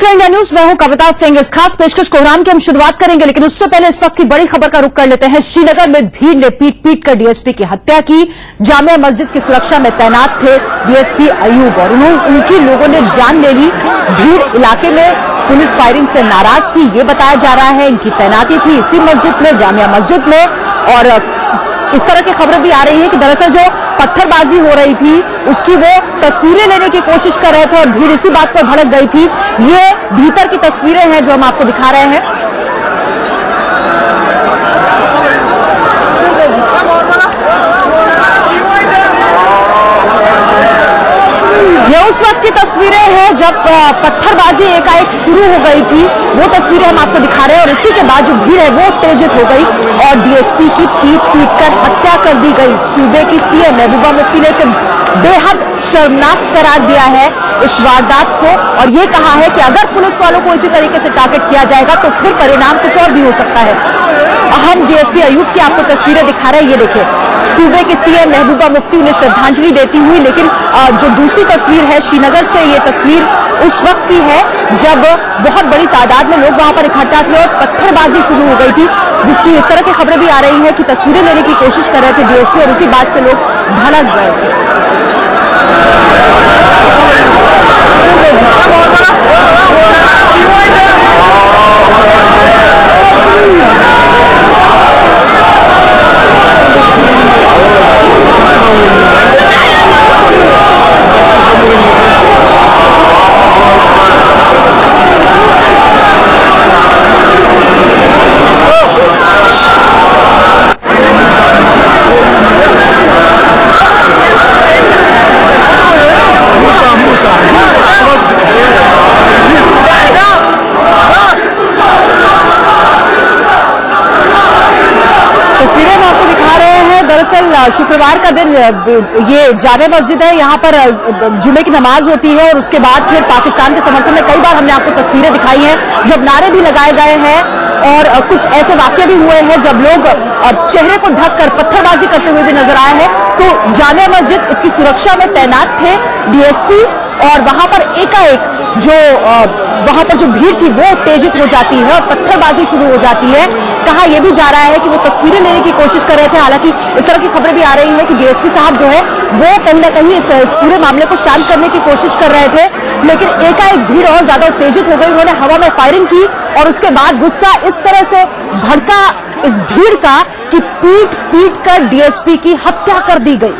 India news में हूं कविता सिंह। इस खास पेशकश कोहराम की हम शुरुआत करेंगे, लेकिन उससे पहले इस वक्त की बड़ी खबर का रुख कर लेते हैं। श्रीनगर में भीड़ ने पीट कर डीएसपी की हत्या की। जामिया मस्जिद की सुरक्षा में तैनात थे डीएसपी अयूब और उनकी लोगों ने जान ले ली। भीड़ इलाके में पुलिस फायरिंग से नाराज थी, ये बताया जा रहा है। इनकी तैनाती थी इसी मस्जिद में, जामिया मस्जिद में, और इस तरह की खबरें भी आ रही है कि दरअसल जो पत्थरबाजी हो रही थी उसकी वो तस्वीरें लेने की कोशिश कर रहे थे और भीड़ इसी बात पर भड़क गई थी। ये भीतर की तस्वीरें हैं जो हम आपको दिखा रहे हैं। ये उस वक्त की तस्वीरें हैं जब पत्थरबाजी एकाएक शुरू हो गई थी, वो तस्वीरें हम आपको दिखा रहे हैं। और इसी के बाद जो भीड़ है वो उत्तेजित हो गई और डीएसपी की पीट कर हत्या कर दी गई। सूबे की सीएम महबूबा मुफ्ती ने इसे बेहद शर्मनाक करार दिया है इस वारदात को, और ये कहा है कि अगर पुलिस वालों को इसी तरीके से टारगेट किया जाएगा तो फिर परिणाम कुछ और भी हो सकता है। हम डीएसपी अयूब की आपको तस्वीरें दिखा रहे हैं। ये देखिए, सूबे के सीएम महबूबा मुफ्ती उन्हें श्रद्धांजलि देती हुई। लेकिन जो दूसरी तस्वीर है श्रीनगर से, ये तस्वीर उस वक्त की है जब बहुत बड़ी तादाद में लोग वहां पर इकट्ठा थे और पत्थरबाजी शुरू हो गई थी, जिसकी इस तरह की खबरें भी आ रही है कि तस्वीरें लेने की कोशिश कर रहे थे डीएसपी और उसी बात से लोग भड़क गए थे। तस्वीरें हम आपको दिखा रहे हैं। दरअसल शुक्रवार का दिन ये जामे मस्जिद है, यहाँ पर जुमे की नमाज होती है और उसके बाद फिर पाकिस्तान के समर्थन में कई बार हमने आपको तस्वीरें दिखाई हैं जब नारे भी लगाए गए हैं और कुछ ऐसे वाकये भी हुए हैं जब लोग चेहरे को ढककर पत्थरबाजी करते हुए भी नजर आए हैं। तो जामे मस्जिद, इसकी सुरक्षा में तैनात थे डीएसपी और वहां पर एकाएक वहां पर जो भीड़ थी वो उत्तेजित हो जाती है और पत्थरबाजी शुरू हो जाती है। कहा यह भी जा रहा है कि वो तस्वीरें लेने की कोशिश कर रहे थे। हालांकि इस तरह की खबरें भी आ रही है कि डीएसपी साहब जो है वो कहीं ना कहीं इस पूरे मामले को शांत करने की कोशिश कर रहे थे, लेकिन एकाएक भीड़ और ज्यादा उत्तेजित हो गई। उन्होंने हवा में फायरिंग की और उसके बाद गुस्सा इस तरह से भड़का इस भीड़ का कि पीट कर डीएसपी की हत्या कर दी गई।